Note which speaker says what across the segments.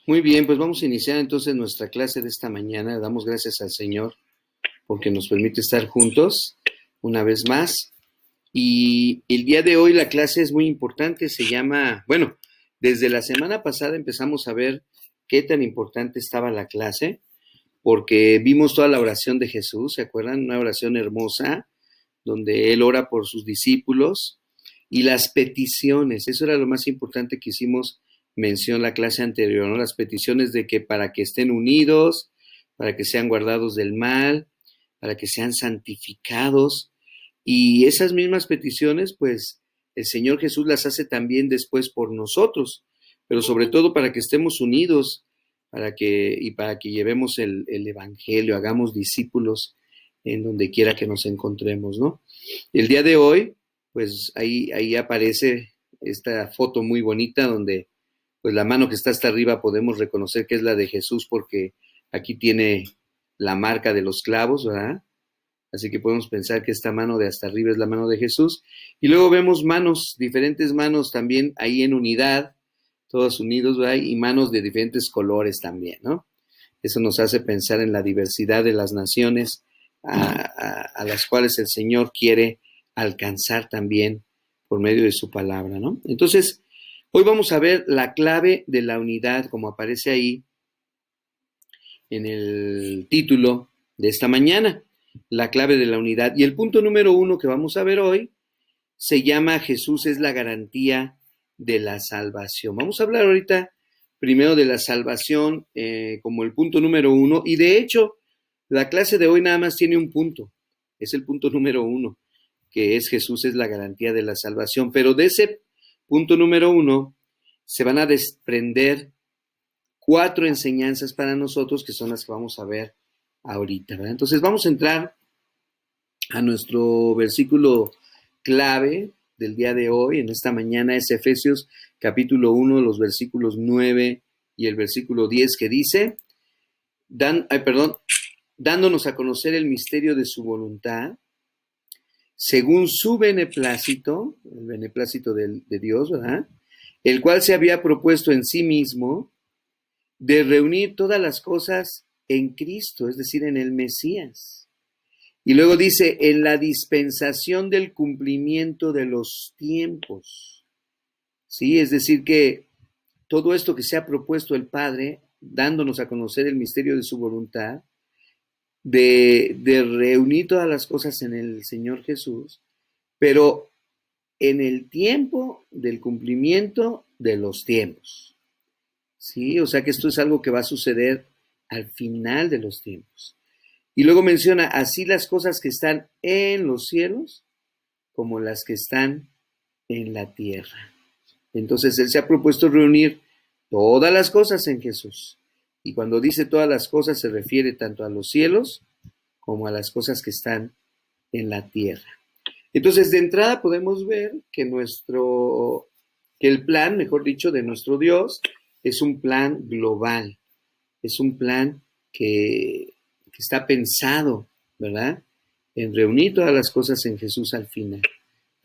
Speaker 1: Muy bien, pues vamos a iniciar entonces nuestra clase de esta mañana. Damos gracias al Señor porque nos permite estar juntos una vez más. Y el día de hoy la clase es muy importante, se llama, bueno, desde la semana pasada empezamos a ver qué tan importante estaba la clase, porque vimos toda la oración de Jesús, ¿se acuerdan? Una oración hermosa, donde Él ora por sus discípulos y las peticiones, eso era lo más importante que hicimos mención la clase anterior, ¿no? Las peticiones de que para que estén unidos, para que sean guardados del mal, para que sean santificados. Y esas mismas peticiones, pues el Señor Jesús las hace también después por nosotros, pero sobre todo para que estemos unidos, para que llevemos el Evangelio, hagamos discípulos en donde quiera que nos encontremos, ¿no? El día de hoy, pues ahí aparece esta foto muy bonita donde pues la mano que está hasta arriba podemos reconocer que es la de Jesús porque aquí tiene la marca de los clavos, ¿verdad? Así que podemos pensar que esta mano de hasta arriba es la mano de Jesús. Y luego vemos manos, diferentes manos también ahí en unidad, todos unidos, ¿verdad? Y manos de diferentes colores también, ¿no? Eso nos hace pensar en la diversidad de las naciones a las cuales el Señor quiere alcanzar también por medio de su palabra, ¿no? Entonces, hoy vamos a ver la clave de la unidad, como aparece ahí en el título de esta mañana, la clave de la unidad. Y el punto número 1 que vamos a ver hoy se llama Jesús es la garantía de la salvación. Vamos a hablar ahorita primero de la salvación como el punto número 1. Y de hecho, la clase de hoy nada más tiene un punto. Es el punto número 1, que es Jesús es la garantía de la salvación. Pero de ese punto número 1 se van a desprender 4 enseñanzas para nosotros que son las que vamos a ver ahorita, ¿verdad? Entonces vamos a entrar a nuestro versículo clave del día de hoy, en esta mañana, es Efesios capítulo 1, los versículos 9 y el versículo 10 que dice, dándonos a conocer el misterio de su voluntad, según su beneplácito, el beneplácito de Dios, ¿verdad? El cual se había propuesto en sí mismo de reunir todas las cosas en Cristo, es decir, en el Mesías. Y luego dice, en la dispensación del cumplimiento de los tiempos. Sí, es decir, que todo esto que se ha propuesto el Padre, dándonos a conocer el misterio de su voluntad, de reunir todas las cosas en el Señor Jesús, pero en el tiempo del cumplimiento de los tiempos. Sí, o sea que esto es algo que va a suceder al final de los tiempos. Y luego menciona así las cosas que están en los cielos como las que están en la tierra. Entonces Él se ha propuesto reunir todas las cosas en Jesús. Y cuando dice todas las cosas se refiere tanto a los cielos como a las cosas que están en la tierra. Entonces de entrada podemos ver que el plan, mejor dicho, de nuestro Dios es un plan global. Es un plan que está pensado, ¿verdad? En reunir todas las cosas en Jesús al final.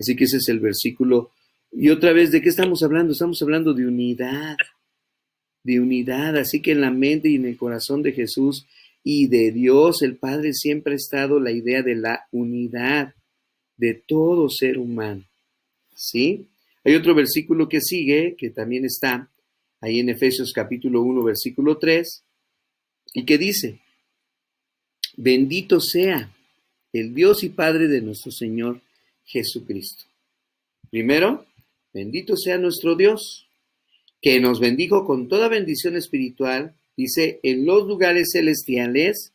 Speaker 1: Así que ese es el versículo. Y otra vez, ¿de qué estamos hablando? Estamos hablando de unidad, de unidad. Así que en la mente y en el corazón de Jesús y de Dios, el Padre, siempre ha estado la idea de la unidad de todo ser humano. ¿Sí? Hay otro versículo que sigue, que también está ahí en Efesios capítulo 1, versículo 3, y que dice, bendito sea el Dios y Padre de nuestro Señor Jesucristo. Primero, bendito sea nuestro Dios, que nos bendijo con toda bendición espiritual, dice, en los lugares celestiales,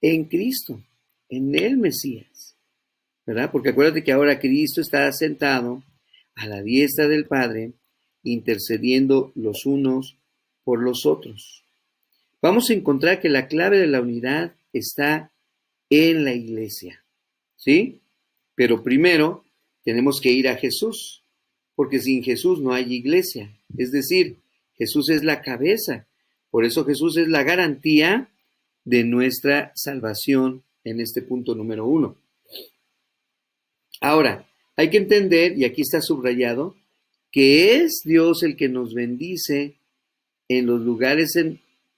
Speaker 1: en Cristo, en el Mesías, ¿verdad? Porque acuérdate que ahora Cristo está sentado a la diestra del Padre, intercediendo los unos por los otros. Vamos a encontrar que la clave de la unidad está en la iglesia, ¿sí? Pero primero tenemos que ir a Jesús, porque sin Jesús no hay iglesia. Es decir, Jesús es la cabeza. Por eso Jesús es la garantía de nuestra salvación en este punto número 1. Ahora, hay que entender, y aquí está subrayado, que es Dios el que nos bendice en los lugares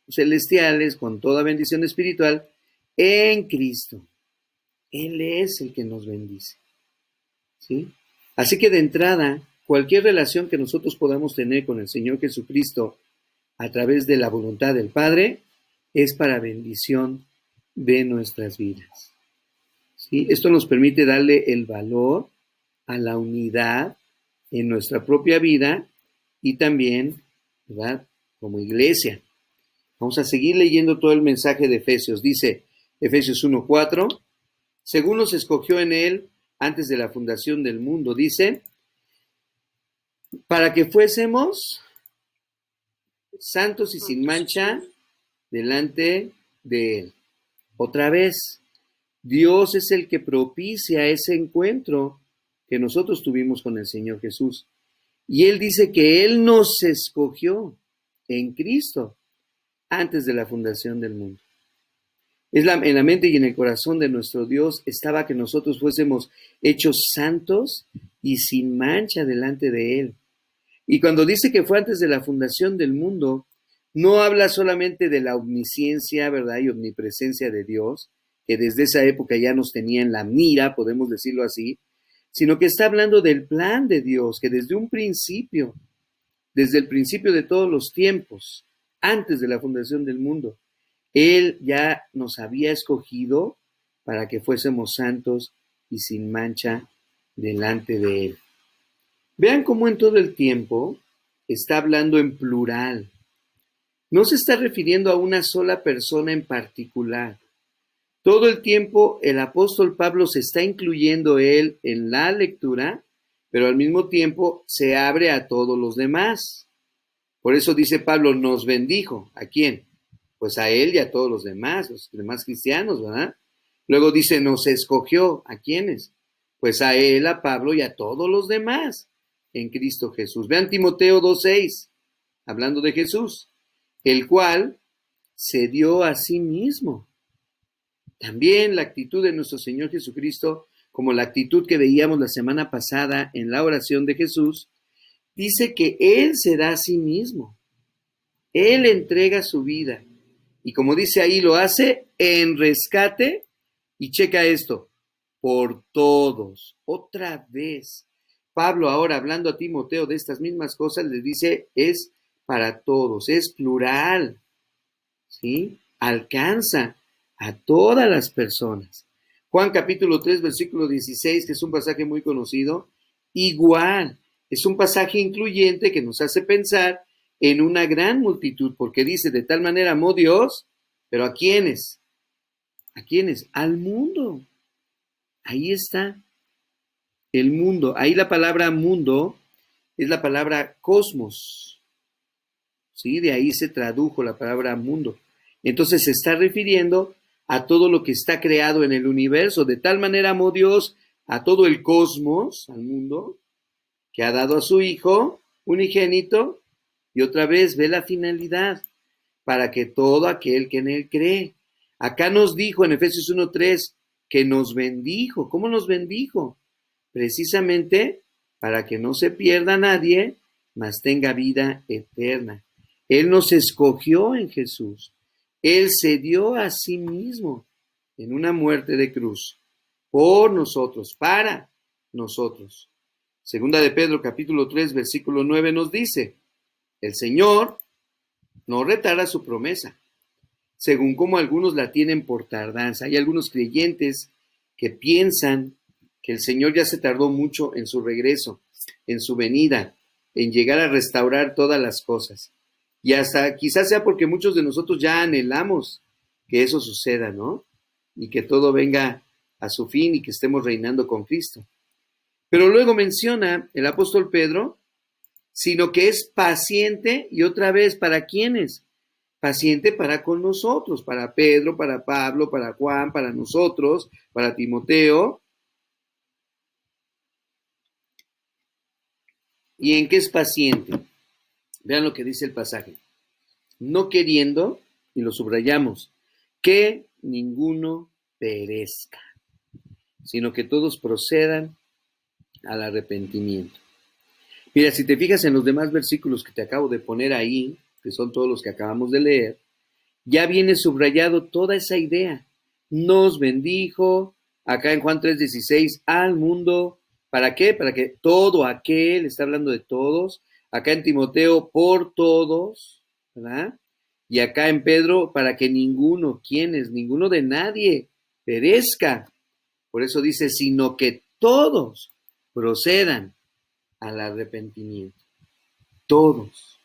Speaker 1: celestiales con toda bendición espiritual en Cristo. Él es el que nos bendice, ¿sí? Así que de entrada, cualquier relación que nosotros podamos tener con el Señor Jesucristo a través de la voluntad del Padre es para bendición de nuestras vidas, ¿sí? Esto nos permite darle el valor a la unidad en nuestra propia vida y también, ¿verdad?, como iglesia. Vamos a seguir leyendo todo el mensaje de Efesios. Dice Efesios 1:4, según nos escogió en él antes de la fundación del mundo, dice, para que fuésemos santos y sin mancha delante de él. Otra vez, Dios es el que propicia ese encuentro que nosotros tuvimos con el Señor Jesús. Y Él dice que Él nos escogió en Cristo antes de la fundación del mundo. En la mente y en el corazón de nuestro Dios estaba que nosotros fuésemos hechos santos y sin mancha delante de Él. Y cuando dice que fue antes de la fundación del mundo, no habla solamente de la omnisciencia, ¿verdad?, y omnipresencia de Dios, que desde esa época ya nos tenía en la mira, podemos decirlo así, sino que está hablando del plan de Dios, que desde un principio, desde el principio de todos los tiempos, antes de la fundación del mundo, Él ya nos había escogido para que fuésemos santos y sin mancha delante de Él. Vean cómo en todo el tiempo está hablando en plural. No se está refiriendo a una sola persona en particular. Todo el tiempo el apóstol Pablo se está incluyendo él en la lectura, pero al mismo tiempo se abre a todos los demás. Por eso dice Pablo, nos bendijo. ¿A quién? Pues a él y a todos los demás cristianos, ¿verdad? Luego dice, nos escogió. ¿A quiénes? Pues a él, a Pablo y a todos los demás en Cristo Jesús. Vean Timoteo 2:6, hablando de Jesús, el cual se dio a sí mismo. También la actitud de nuestro Señor Jesucristo, como la actitud que veíamos la semana pasada en la oración de Jesús, dice que Él se da a sí mismo. Él entrega su vida. Y como dice ahí, lo hace en rescate. Y checa esto, por todos. Otra vez. Pablo ahora hablando a Timoteo de estas mismas cosas, le dice, es para todos, es plural. ¿Sí? Alcanza a todas las personas. Juan capítulo 3, versículo 16, que es un pasaje muy conocido, igual, es un pasaje incluyente que nos hace pensar en una gran multitud, porque dice, de tal manera amó Dios, pero ¿a quiénes? ¿A quiénes? Al mundo. Ahí está, el mundo. Ahí la palabra mundo es la palabra cosmos. ¿Sí? De ahí se tradujo la palabra mundo. Entonces se está refiriendo a todo lo que está creado en el universo. De tal manera amó Dios a todo el cosmos, al mundo, que ha dado a su Hijo unigénito, y otra vez ve la finalidad, para que todo aquel que en él cree. Acá nos dijo en Efesios 1:3 que nos bendijo. ¿Cómo nos bendijo? Precisamente para que no se pierda nadie, mas tenga vida eterna. Él nos escogió en Jesús. Él se dio a sí mismo en una muerte de cruz por nosotros, para nosotros. Segunda de Pedro capítulo 3 versículo 9 nos dice, el Señor no retarda su promesa, según como algunos la tienen por tardanza. Hay algunos creyentes que piensan que el Señor ya se tardó mucho en su regreso, en su venida, en llegar a restaurar todas las cosas. Y hasta quizás sea porque muchos de nosotros ya anhelamos que eso suceda, ¿no? Y que todo venga a su fin y que estemos reinando con Cristo. Pero luego menciona el apóstol Pedro, sino que es paciente, y otra vez, ¿para quiénes? Paciente para con nosotros, para Pedro, para Pablo, para Juan, para nosotros, para Timoteo. ¿Y en qué es paciente? Vean lo que dice el pasaje. No queriendo, y lo subrayamos, que ninguno perezca, sino que todos procedan al arrepentimiento. Mira, si te fijas en los demás versículos que te acabo de poner ahí, que son todos los que acabamos de leer, ya viene subrayado toda esa idea. Nos bendijo, acá en Juan 3:16, al mundo. ¿Para qué? Para que todo aquel, está hablando de todos. Acá en Timoteo, por todos, ¿verdad? Y acá en Pedro, para que ninguno, ¿quiénes? Ninguno de nadie perezca. Por eso dice, sino que todos procedan al arrepentimiento. Todos.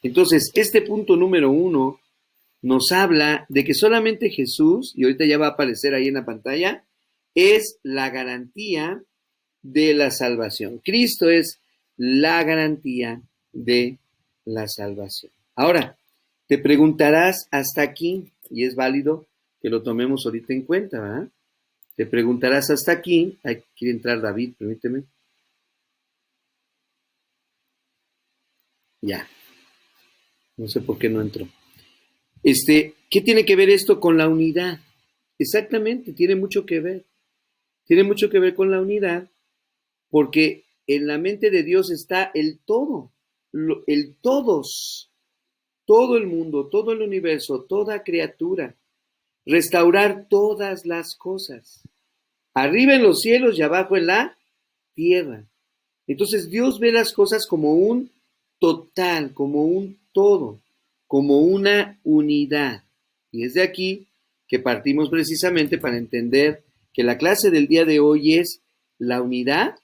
Speaker 1: Entonces, este punto número 1 nos habla de que solamente Jesús, y ahorita ya va a aparecer ahí en la pantalla, es la garantía de la salvación. Cristo es la garantía de la salvación. Ahora, te preguntarás hasta aquí, y es válido que lo tomemos ahorita en cuenta, ¿verdad? Te preguntarás hasta aquí, ahí quiere entrar David, permíteme. Ya, no sé por qué no entró. ¿Qué tiene que ver esto con la unidad? Exactamente, tiene mucho que ver. Tiene mucho que ver con la unidad, porque en la mente de Dios está el todo, el todos, todo el mundo, todo el universo, toda criatura, restaurar todas las cosas, arriba en los cielos y abajo en la tierra. Entonces Dios ve las cosas como un total, como un todo, como una unidad. Y es de aquí que partimos precisamente para entender que la clase del día de hoy es la unidad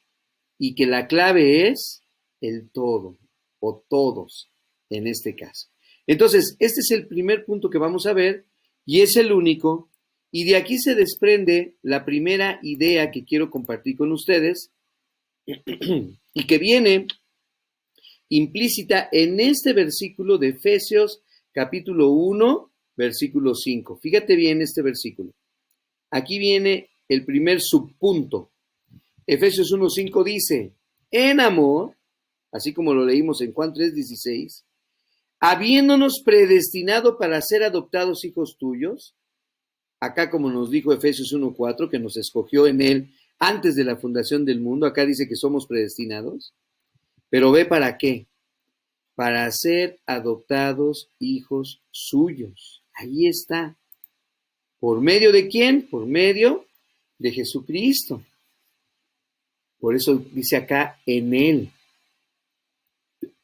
Speaker 1: y que la clave es el todo o todos en este caso. Entonces, este es el primer punto que vamos a ver y es el único. Y de aquí se desprende la primera idea que quiero compartir con ustedes y que viene implícita en este versículo de Efesios capítulo 1, versículo 5. Fíjate bien este versículo. Aquí viene el primer subpunto. Efesios 1:5 dice, en amor, así como lo leímos en Juan 3:16, habiéndonos predestinado para ser adoptados hijos tuyos, acá como nos dijo Efesios 1:4, que nos escogió en él antes de la fundación del mundo, acá dice que somos predestinados, pero ve para qué, para ser adoptados hijos suyos. Ahí está. ¿Por medio de quién? Por medio de Jesucristo. Por eso dice acá, en él,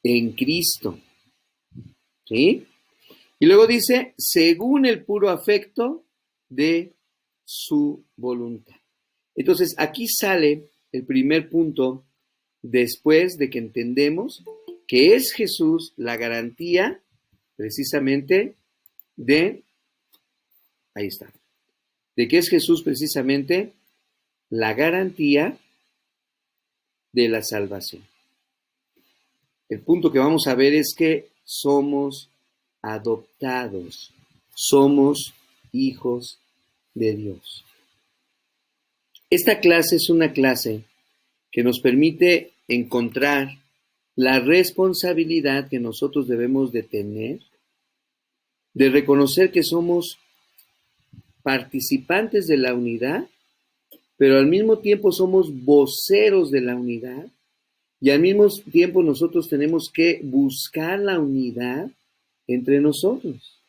Speaker 1: en Cristo. ¿Sí? Y luego dice, según el puro afecto de su voluntad. Entonces, aquí sale el primer punto después de que entendemos que es Jesús la garantía precisamente ahí está, de que es Jesús precisamente la garantía de la salvación. El punto que vamos a ver es que somos adoptados, somos hijos de Dios. Esta clase es una clase que nos permite encontrar la responsabilidad que nosotros debemos de tener, de reconocer que somos participantes de la unidad, pero al mismo tiempo somos voceros de la unidad, y al mismo tiempo nosotros tenemos que buscar la unidad entre nosotros.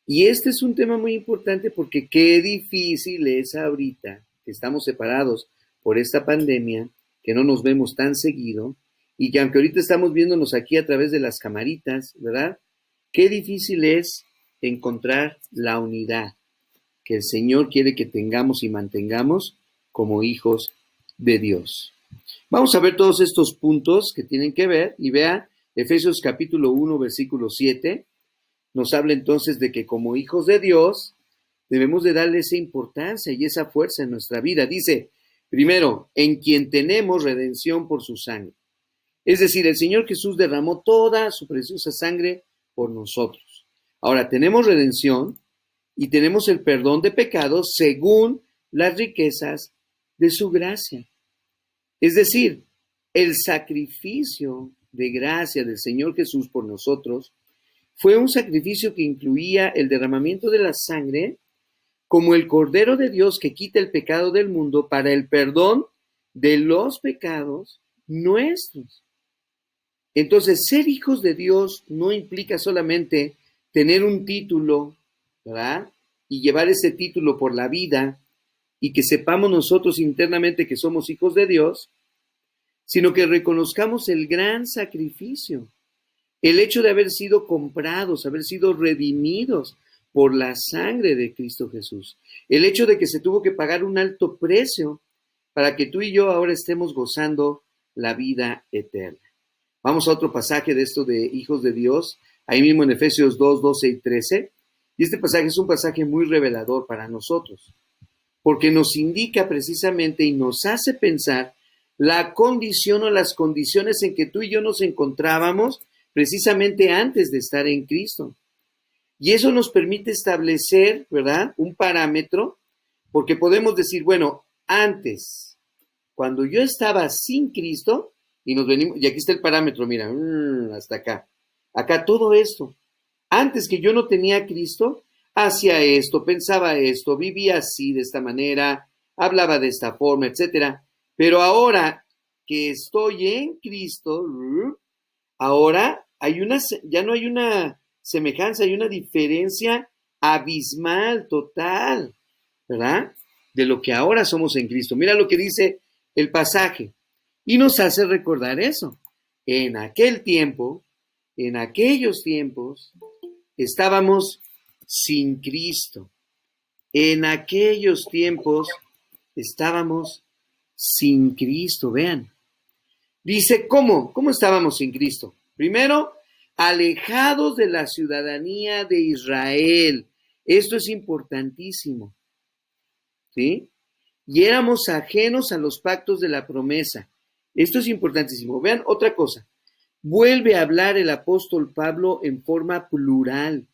Speaker 1: Y este es un tema muy importante porque qué difícil es ahorita que estamos separados por esta pandemia, que no nos vemos tan seguido, y que aunque ahorita estamos viéndonos aquí a través de las camaritas, ¿verdad? Qué difícil es encontrar la unidad que el Señor quiere que tengamos y mantengamos como hijos de Dios. Vamos a ver todos estos puntos que tienen que ver y vea Efesios capítulo 1, versículo 7. Nos habla entonces de que como hijos de Dios debemos de darle esa importancia y esa fuerza en nuestra vida. Dice, primero, en quien tenemos redención por su sangre. Es decir, el Señor Jesús derramó toda su preciosa sangre por nosotros. Ahora, tenemos redención y tenemos el perdón de pecados según las riquezas de su gracia. Es decir, el sacrificio de gracia del Señor Jesús por nosotros fue un sacrificio que incluía el derramamiento de la sangre como el Cordero de Dios que quita el pecado del mundo para el perdón de los pecados nuestros. Entonces, ser hijos de Dios no implica solamente tener un título, ¿verdad? Y llevar ese título por la vida y que sepamos nosotros internamente que somos hijos de Dios, sino que reconozcamos el gran sacrificio, el hecho de haber sido comprados, haber sido redimidos por la sangre de Cristo Jesús, el hecho de que se tuvo que pagar un alto precio para que tú y yo ahora estemos gozando la vida eterna. Vamos a otro pasaje de esto de hijos de Dios, ahí mismo en Efesios 2, 12 y 13. Y este pasaje es un pasaje muy revelador para nosotros, porque nos indica precisamente y nos hace pensar la condición o las condiciones en que tú y yo nos encontrábamos precisamente antes de estar en Cristo. Y eso nos permite establecer, ¿verdad?, un parámetro, porque podemos decir, bueno, antes, cuando yo estaba sin Cristo, y nos venimos, y aquí está el parámetro, mira, hasta acá. Acá todo esto. Antes que yo no tenía a Cristo, hacía esto, pensaba esto, vivía así, de esta manera, hablaba de esta forma, etcétera. Pero ahora que estoy en Cristo, ahora ya no hay una semejanza, hay una diferencia abismal, total, ¿verdad? De lo que ahora somos en Cristo. Mira lo que dice el pasaje. Y nos hace recordar eso. En aquel tiempo, en aquellos tiempos, estábamos sin Cristo. En aquellos tiempos estábamos sin Cristo. Vean. Dice, ¿cómo? ¿Cómo estábamos sin Cristo? Primero, alejados de la ciudadanía de Israel. Esto es importantísimo. ¿Sí? Y éramos ajenos a los pactos de la promesa. Esto es importantísimo. Vean otra cosa. Vuelve a hablar el apóstol Pablo en forma plural.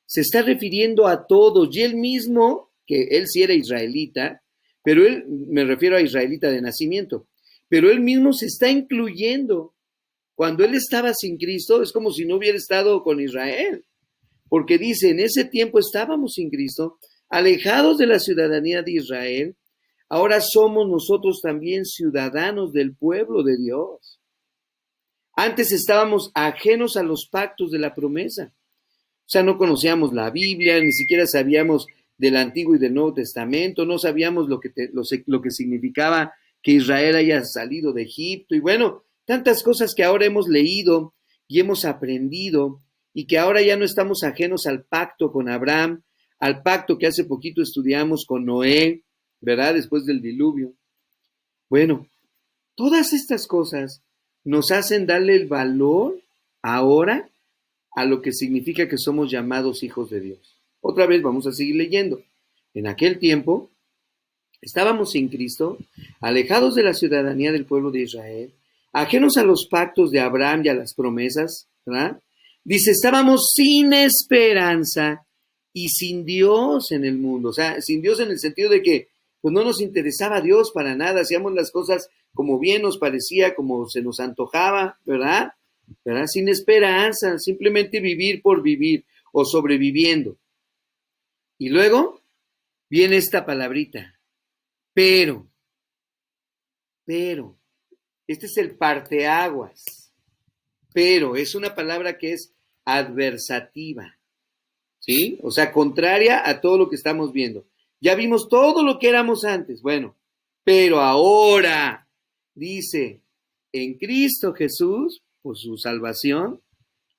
Speaker 1: Se está refiriendo a todos. Y él mismo, que él sí era israelita, pero él, me refiero a israelita de nacimiento, pero él mismo se está incluyendo. Cuando él estaba sin Cristo, es como si no hubiera estado con Israel. Porque dice, en ese tiempo estábamos sin Cristo, alejados de la ciudadanía de Israel. Ahora somos nosotros también ciudadanos del pueblo de Dios. Antes estábamos ajenos a los pactos de la promesa. O sea, no conocíamos la Biblia, ni siquiera sabíamos del Antiguo y del Nuevo Testamento, no sabíamos lo que significaba que Israel haya salido de Egipto. Y bueno, tantas cosas que ahora hemos leído y hemos aprendido y que ahora ya no estamos ajenos al pacto con Abraham, al pacto que hace poquito estudiamos con Noé, ¿verdad? Después del diluvio. Bueno, todas estas cosas nos hacen darle el valor ahora a lo que significa que somos llamados hijos de Dios. Otra vez vamos a seguir leyendo. En aquel tiempo estábamos sin Cristo, alejados de la ciudadanía del pueblo de Israel, ajenos a los pactos de Abraham y a las promesas, ¿verdad? Dice, estábamos sin esperanza y sin Dios en el mundo. O sea, sin Dios en el sentido de que pues no nos interesaba Dios para nada, hacíamos las cosas como bien nos parecía, como se nos antojaba, ¿verdad? ¿Verdad? Sin esperanza, simplemente vivir por vivir o sobreviviendo. Y luego viene esta palabrita, pero, este es el parteaguas, pero es una palabra que es adversativa, ¿sí? O sea, contraria a todo lo que estamos viendo. Ya vimos todo lo que éramos antes, bueno, pero ahora, dice, en Cristo Jesús, por su salvación,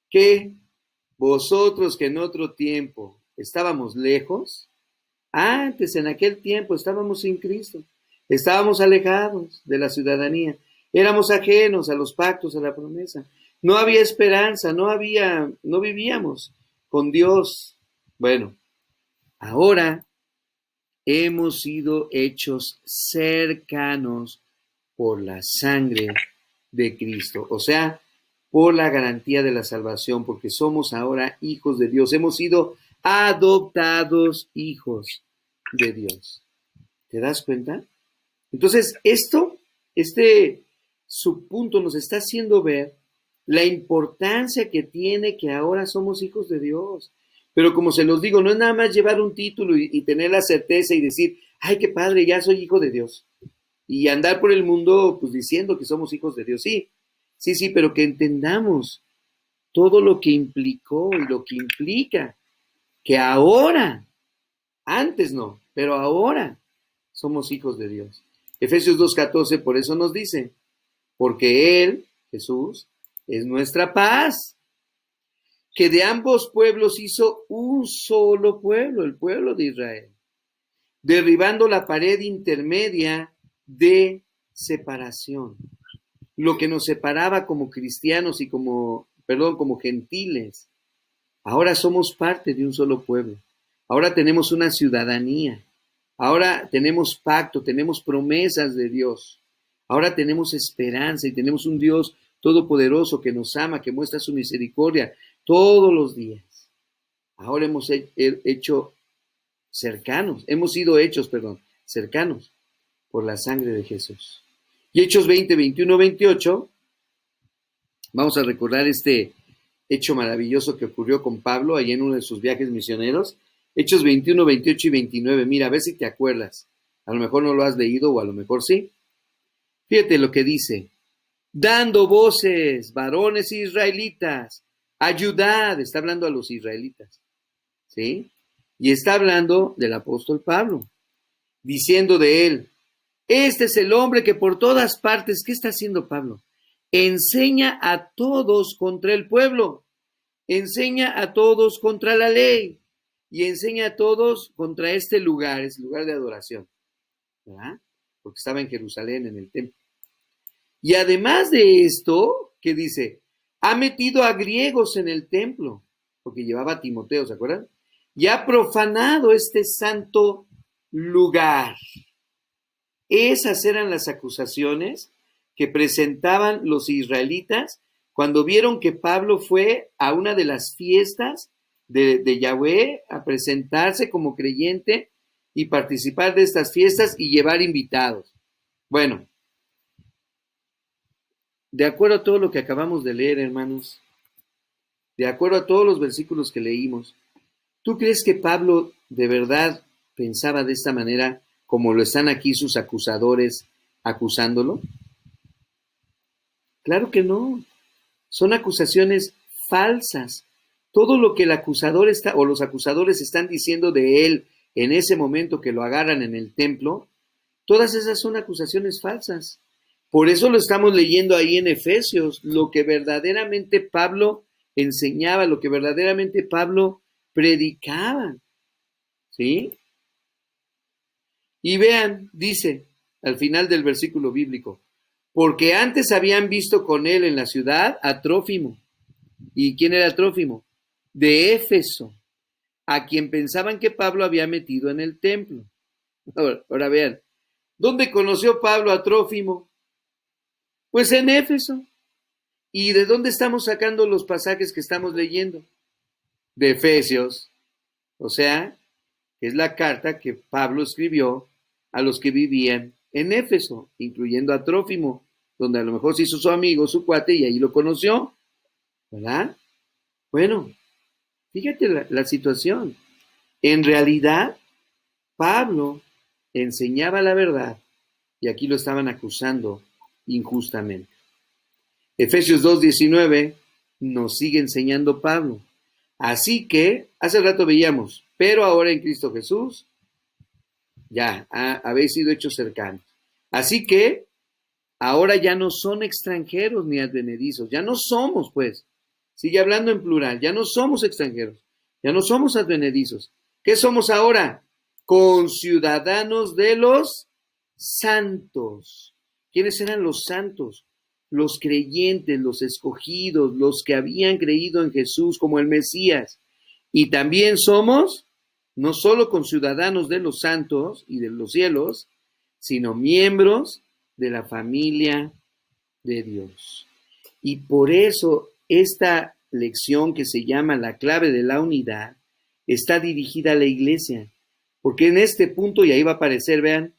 Speaker 1: que vosotros que en otro tiempo estábamos lejos, antes en aquel tiempo estábamos sin Cristo, estábamos alejados de la ciudadanía, éramos ajenos a los pactos, a la promesa, no había esperanza, no vivíamos con Dios. Bueno, ahora hemos sido hechos cercanos por la sangre de Cristo, o sea, por la garantía de la salvación, porque somos ahora hijos de Dios, hemos sido adoptados hijos de Dios. ¿Te das cuenta? Entonces, este subpunto nos está haciendo ver la importancia que tiene que ahora somos hijos de Dios. Pero como se los digo, no es nada más llevar un título y tener la certeza y decir, ay, qué padre, ya soy hijo de Dios. Y andar por el mundo pues diciendo que somos hijos de Dios. Sí, Sí, pero que entendamos todo lo que implicó y lo que implica, que ahora, antes no, pero ahora somos hijos de Dios. Efesios 2:14 por eso nos dice, porque Él, Jesús, es nuestra paz, que de ambos pueblos hizo un solo pueblo, el pueblo de Israel, derribando la pared intermedia de separación, lo que nos separaba como cristianos y como gentiles. Ahora somos parte de un solo pueblo. Ahora tenemos una ciudadanía. Ahora tenemos pacto, tenemos promesas de Dios. Ahora tenemos esperanza y tenemos un Dios todopoderoso que nos ama, que muestra su misericordia todos los días. Ahora hemos sido hechos, cercanos por la sangre de Jesús. Y Hechos 20, 21, 28, vamos a recordar este hecho maravilloso que ocurrió con Pablo allá en uno de sus viajes misioneros. Hechos 21, 28 y 29. Mira, a ver si te acuerdas. A lo mejor no lo has leído o a lo mejor sí. Fíjate lo que dice. Dando voces, varones israelitas, ayudad. Está hablando a los israelitas. ¿Sí? Y está hablando del apóstol Pablo. Diciendo de él, este es el hombre que por todas partes, ¿qué está haciendo Pablo? Enseña a todos contra el pueblo. Enseña a todos contra la ley. Y enseña a todos contra este lugar, es lugar de adoración, ¿verdad? Porque estaba en Jerusalén, en el templo. Y además de esto, ¿qué dice? Ha metido a griegos en el templo, porque llevaba a Timoteo, ¿se acuerdan? Y ha profanado este santo lugar. Esas eran las acusaciones que presentaban los israelitas cuando vieron que Pablo fue a una de las fiestas de Yahweh a presentarse como creyente y participar de estas fiestas y llevar invitados. Bueno, de acuerdo a todo lo que acabamos de leer, hermanos, de acuerdo a todos los versículos que leímos, ¿tú crees que Pablo de verdad pensaba de esta manera como lo están aquí sus acusadores acusándolo? Claro que no. Son acusaciones falsas. Todo lo que el acusador está o los acusadores están diciendo de él en ese momento que lo agarran en el templo, todas esas son acusaciones falsas. Por eso lo estamos leyendo ahí en Efesios, lo que verdaderamente Pablo enseñaba, lo que verdaderamente Pablo predicaba. ¿Sí? Y vean, dice al final del versículo bíblico, porque antes habían visto con él en la ciudad a Trófimo. ¿Y quién era Trófimo? De Éfeso, a quien pensaban que Pablo había metido en el templo. Ahora vean, ¿dónde conoció Pablo a Trófimo? Pues en Éfeso. ¿Y de dónde estamos sacando los pasajes que estamos leyendo? De Efesios. O sea, es la carta que Pablo escribió a los que vivían en Éfeso, incluyendo a Trófimo, donde a lo mejor se hizo su amigo, su cuate, y ahí lo conoció, ¿verdad? Bueno, fíjate la situación. En realidad, Pablo enseñaba la verdad y aquí lo estaban acusando injustamente. Efesios 2:19 nos sigue enseñando Pablo. Así que, hace rato veíamos, pero ahora en Cristo Jesús, ya habéis sido hechos cercanos. Así que, ahora ya no son extranjeros ni advenedizos, ya no somos, pues, sigue hablando en plural, ya no somos extranjeros, ya no somos advenedizos. ¿Qué somos ahora? Conciudadanos de los santos. ¿Quiénes eran los santos? Los creyentes, los escogidos, los que habían creído en Jesús como el Mesías. Y también somos no solo conciudadanos de los santos y de los cielos, sino miembros de la familia de Dios. Y por eso esta lección que se llama la clave de la unidad está dirigida a la iglesia, porque en este punto, y ahí va a aparecer, vean,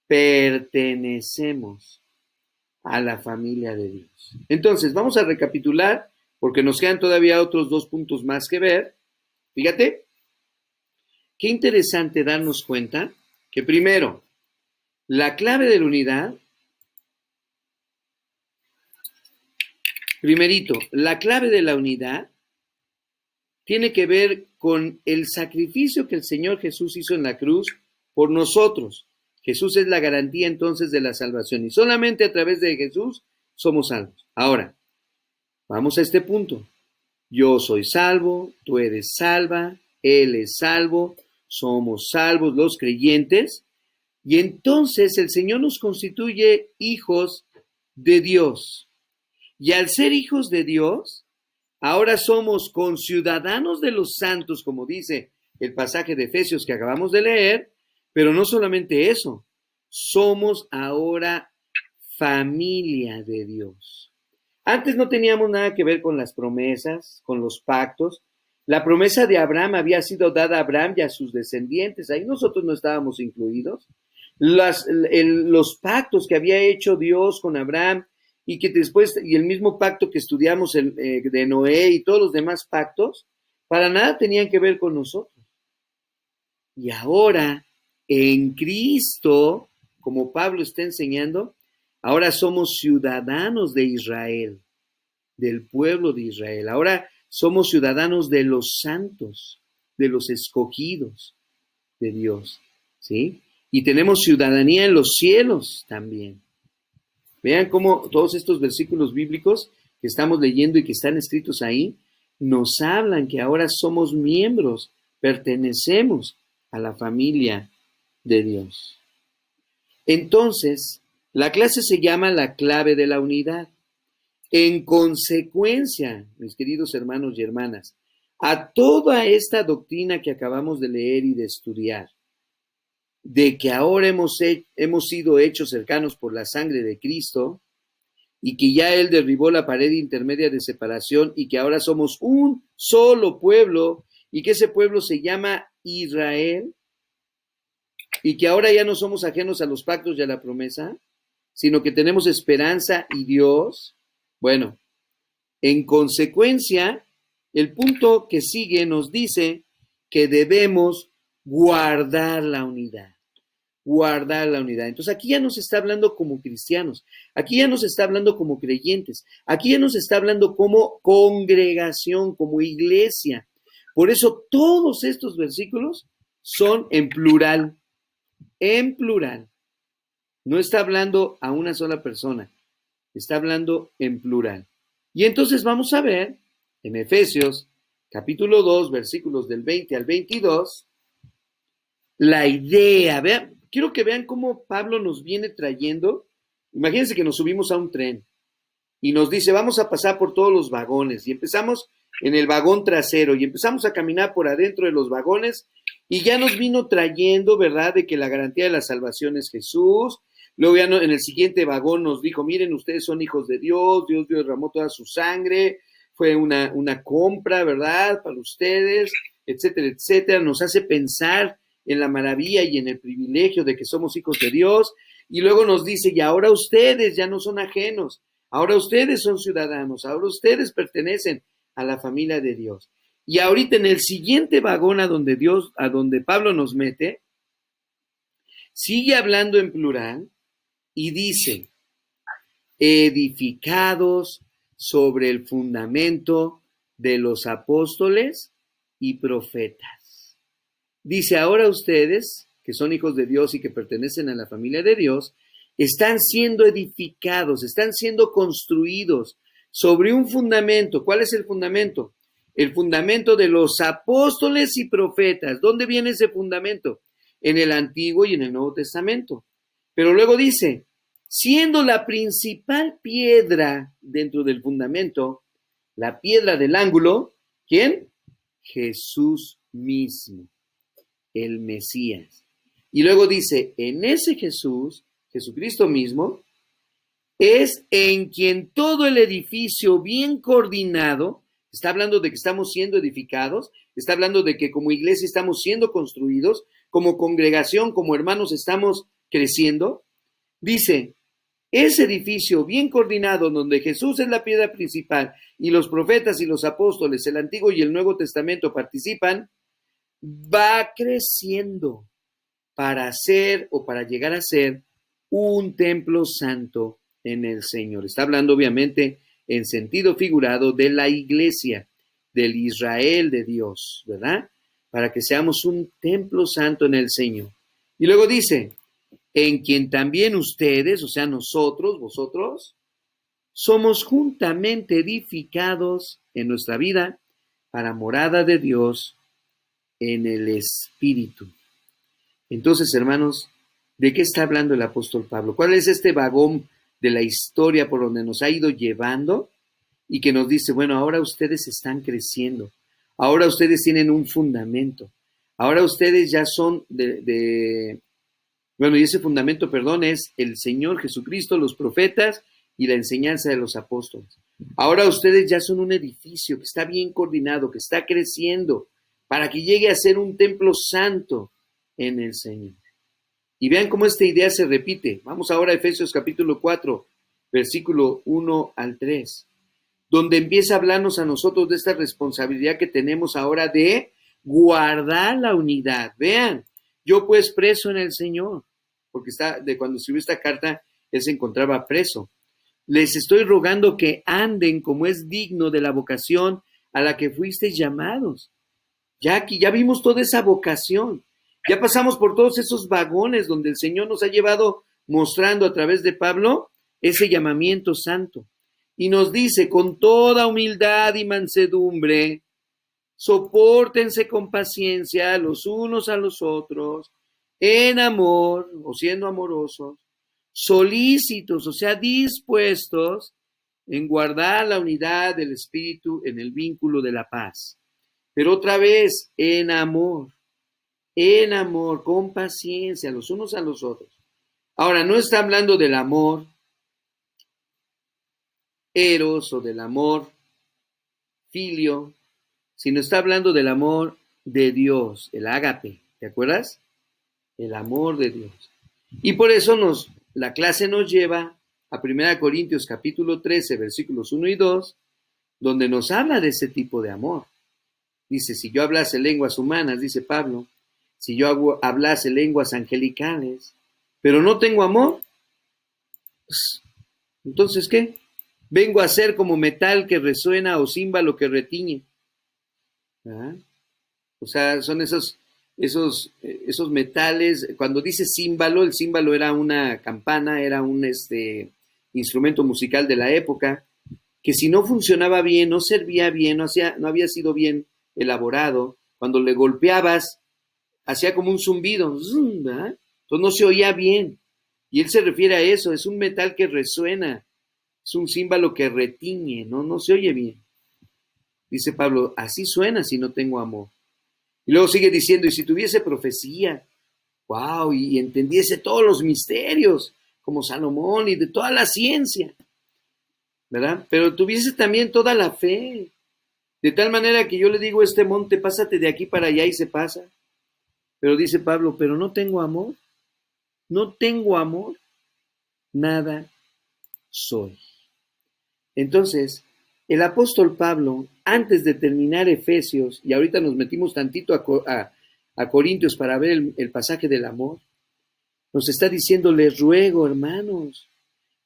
Speaker 1: pertenecemos a la familia de Dios. Entonces, vamos a recapitular, porque nos quedan todavía otros 2 puntos más que ver. Fíjate, qué interesante darnos cuenta que primero, la clave de la unidad Primerito, la clave de la unidad tiene que ver con el sacrificio que el Señor Jesús hizo en la cruz por nosotros. Jesús es la garantía entonces de la salvación y solamente a través de Jesús somos salvos. Ahora, vamos a este punto. Yo soy salvo, tú eres salva, Él es salvo, somos salvos los creyentes y entonces el Señor nos constituye hijos de Dios. Y al ser hijos de Dios, ahora somos conciudadanos de los santos, como dice el pasaje de Efesios que acabamos de leer, pero no solamente eso, somos ahora familia de Dios. Antes no teníamos nada que ver con las promesas, con los pactos. La promesa de Abraham había sido dada a Abraham y a sus descendientes, ahí nosotros no estábamos incluidos. Los pactos que había hecho Dios con Abraham, y que después, y el mismo pacto que estudiamos de Noé y todos los demás pactos, para nada tenían que ver con nosotros. Y ahora, en Cristo, como Pablo está enseñando, ahora somos ciudadanos de Israel, del pueblo de Israel. Ahora somos ciudadanos de los santos, de los escogidos de Dios, ¿sí? Y tenemos ciudadanía en los cielos también. Vean cómo todos estos versículos bíblicos que estamos leyendo y que están escritos ahí, nos hablan que ahora somos miembros, pertenecemos a la familia de Dios. Entonces, la clase se llama la clave de la unidad. En consecuencia, mis queridos hermanos y hermanas, a toda esta doctrina que acabamos de leer y de estudiar, de que ahora hemos sido hechos cercanos por la sangre de Cristo y que ya Él derribó la pared intermedia de separación y que ahora somos un solo pueblo y que ese pueblo se llama Israel y que ahora ya no somos ajenos a los pactos y a la promesa, sino que tenemos esperanza y Dios. Bueno, en consecuencia, el punto que sigue nos dice que debemos guardar la unidad. Guardar la unidad. Entonces aquí ya nos está hablando como cristianos, aquí ya nos está hablando como creyentes, aquí ya nos está hablando como congregación, como iglesia. Por eso todos estos versículos son en plural, en plural. No está hablando a una sola persona, está hablando en plural. Y entonces vamos a ver en Efesios capítulo 2, versículos del 20 al 22, la idea. Vean, quiero que vean cómo Pablo nos viene trayendo. Imagínense que nos subimos a un tren y nos dice, vamos a pasar por todos los vagones y empezamos en el vagón trasero y empezamos a caminar por adentro de los vagones y ya nos vino trayendo, ¿verdad?, de que la garantía de la salvación es Jesús. Luego ya en el siguiente vagón nos dijo, miren, ustedes son hijos de Dios, Dios derramó toda su sangre, fue una compra, ¿verdad?, para ustedes, etcétera, etcétera. Nos hace pensar en la maravilla y en el privilegio de que somos hijos de Dios. Y luego nos dice, y ahora ustedes ya no son ajenos, ahora ustedes son ciudadanos, ahora ustedes pertenecen a la familia de Dios. Y ahorita en el siguiente vagón a donde Pablo nos mete, sigue hablando en plural y dice, edificados sobre el fundamento de los apóstoles y profetas. Dice, ahora ustedes, que son hijos de Dios y que pertenecen a la familia de Dios, están siendo edificados, están siendo construidos sobre un fundamento. ¿Cuál es el fundamento? El fundamento de los apóstoles y profetas. ¿Dónde viene ese fundamento? En el Antiguo y en el Nuevo Testamento. Pero luego dice, siendo la principal piedra dentro del fundamento, la piedra del ángulo, ¿quién? Jesús mismo, el Mesías. Y luego dice, en ese Jesús, Jesucristo mismo, es en quien todo el edificio bien coordinado, está hablando de que estamos siendo edificados, está hablando de que como iglesia estamos siendo construidos, como congregación, como hermanos estamos creciendo. Dice, ese edificio bien coordinado donde Jesús es la piedra principal y los profetas y los apóstoles, el Antiguo y el Nuevo Testamento participan, va creciendo para ser o para llegar a ser un templo santo en el Señor. Está hablando obviamente en sentido figurado, de la iglesia, del Israel de Dios, ¿verdad? Para que seamos un templo santo en el Señor. Y luego dice, en quien también ustedes, o sea, nosotros, vosotros, somos juntamente edificados en nuestra vida para morada de Dios en el Espíritu. Entonces, hermanos, ¿de qué está hablando el apóstol Pablo? ¿Cuál es este vagón de la historia por donde nos ha ido llevando y que nos dice, bueno, ahora ustedes están creciendo, ahora ustedes tienen un fundamento, ahora ustedes ya son bueno, y ese fundamento, perdón, es el Señor Jesucristo, los profetas y la enseñanza de los apóstoles. Ahora ustedes ya son un edificio que está bien coordinado, que está creciendo, para que llegue a ser un templo santo en el Señor. Y vean cómo esta idea se repite. Vamos ahora a Efesios capítulo 4, versículo 1 al 3, donde empieza a hablarnos a nosotros de esta responsabilidad que tenemos ahora de guardar la unidad. Vean, yo pues preso en el Señor, porque de cuando escribió esta carta, él se encontraba preso. Les estoy rogando que anden como es digno de la vocación a la que fuisteis llamados. Ya aquí, ya vimos toda esa vocación. Ya pasamos por todos esos vagones donde el Señor nos ha llevado mostrando a través de Pablo ese llamamiento santo. Y nos dice, con toda humildad y mansedumbre, sopórtense con paciencia los unos a los otros, en amor, o siendo amorosos, solícitos, o sea, dispuestos en guardar la unidad del Espíritu en el vínculo de la paz. Pero otra vez, en amor, con paciencia, los unos a los otros. Ahora, no está hablando del amor eros o del amor filio, sino está hablando del amor de Dios, el ágape, ¿te acuerdas? El amor de Dios. Y por eso la clase nos lleva a 1 Corintios capítulo 13, versículos 1 y 2, donde nos habla de ese tipo de amor. Dice, si yo hablase lenguas humanas, dice Pablo, si yo hablase lenguas angelicales, pero no tengo amor, pues, entonces, ¿qué? Vengo a ser como metal que resuena o címbalo que retiñe. ¿Ah? O sea, son esos metales. Cuando dice címbalo, el címbalo era una campana, era un instrumento musical de la época, que si no funcionaba bien, no servía bien, no había sido bien elaborado, cuando le golpeabas, hacía como un zumbido, ¿verdad? Entonces no se oía bien. Y él se refiere a eso, es un metal que resuena, es un címbalo que retiñe, no se oye bien. Dice Pablo, así suena si no tengo amor. Y luego sigue diciendo, y si tuviese profecía, wow, y entendiese todos los misterios, como Salomón y de toda la ciencia, ¿verdad? Pero tuviese también toda la fe, de tal manera que yo le digo a este monte, pásate de aquí para allá y se pasa. Pero dice Pablo, pero no tengo amor, nada soy. Entonces, el apóstol Pablo, antes de terminar Efesios, y ahorita nos metimos tantito a Corintios para ver el pasaje del amor, nos está diciendo, les ruego, hermanos,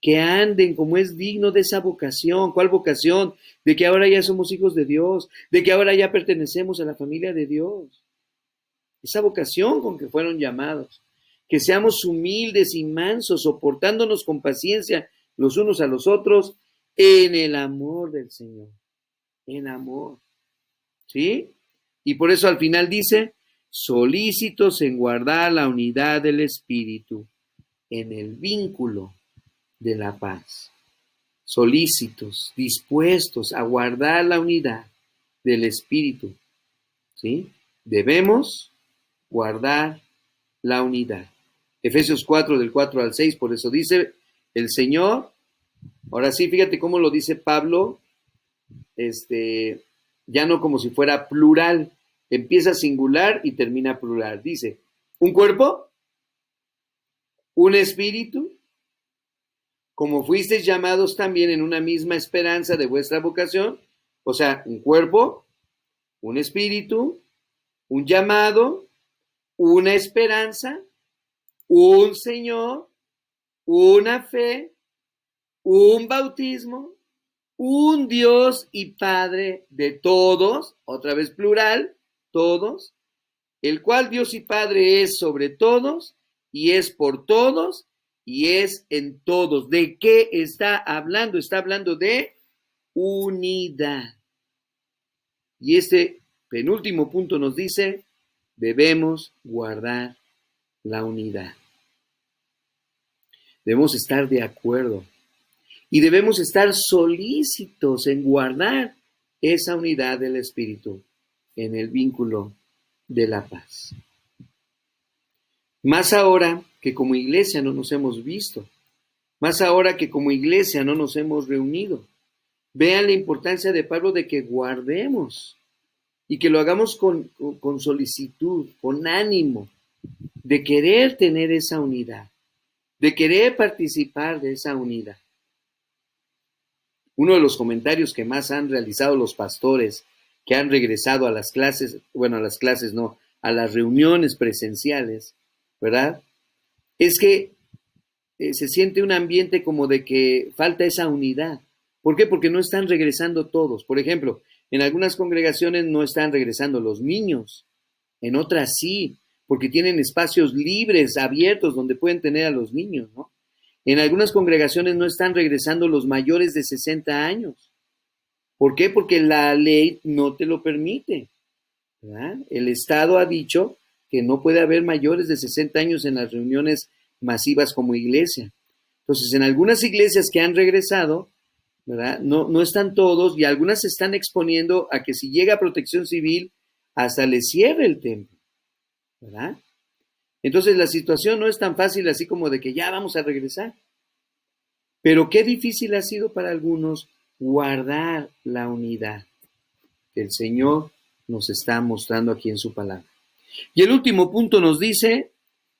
Speaker 1: que anden como es digno de esa vocación. ¿Cuál vocación? De que ahora ya somos hijos de Dios, de que ahora ya pertenecemos a la familia de Dios. Esa vocación con que fueron llamados. Que seamos humildes y mansos, soportándonos con paciencia los unos a los otros en el amor del Señor. En amor. ¿Sí? Y por eso al final dice, solícitos en guardar la unidad del Espíritu en el vínculo de la paz. Solícitos, dispuestos a guardar la unidad del Espíritu. ¿Sí? Debemos guardar la unidad. Efesios 4, del 4 al 6, por eso dice el Señor. Ahora sí, fíjate cómo lo dice Pablo, ya no como si fuera plural, empieza singular y termina plural. Dice, un cuerpo, un espíritu, como fuisteis llamados también en una misma esperanza de vuestra vocación, o sea, un cuerpo, un espíritu, un llamado, una esperanza, un Señor, una fe, un bautismo, un Dios y Padre de todos, otra vez plural, todos, el cual Dios y Padre es sobre todos y es por todos y es en todos. ¿De qué está hablando? Está hablando de unidad. Y este penúltimo punto nos dice, debemos guardar la unidad. Debemos estar de acuerdo y debemos estar solícitos en guardar esa unidad del Espíritu en el vínculo de la paz. Más ahora que como iglesia no nos hemos visto, más ahora que como iglesia no nos hemos reunido. Vean la importancia de Pablo de que guardemos y que lo hagamos con solicitud, con ánimo, de querer tener esa unidad, de querer participar de esa unidad. Uno de los comentarios que más han realizado los pastores que han regresado a las clases, bueno, a las clases no, a las reuniones presenciales, ¿verdad? Es que se siente un ambiente como de que falta esa unidad. ¿Por qué? Porque no están regresando todos. Por ejemplo, en algunas congregaciones no están regresando los niños, en otras sí, porque tienen espacios libres, abiertos, donde pueden tener a los niños, ¿no? En algunas congregaciones no están regresando los mayores de 60 años. ¿Por qué? Porque la ley no te lo permite, ¿verdad? El Estado ha dicho que no puede haber mayores de 60 años en las reuniones masivas como iglesia. Entonces, en algunas iglesias que han regresado, ¿verdad? No están todos y algunas se están exponiendo a que si llega Protección Civil, hasta les cierre el templo, ¿verdad? Entonces la situación no es tan fácil así como de que ya vamos a regresar. Pero qué difícil ha sido para algunos guardar la unidad que el Señor nos está mostrando aquí en su palabra. Y el último punto nos dice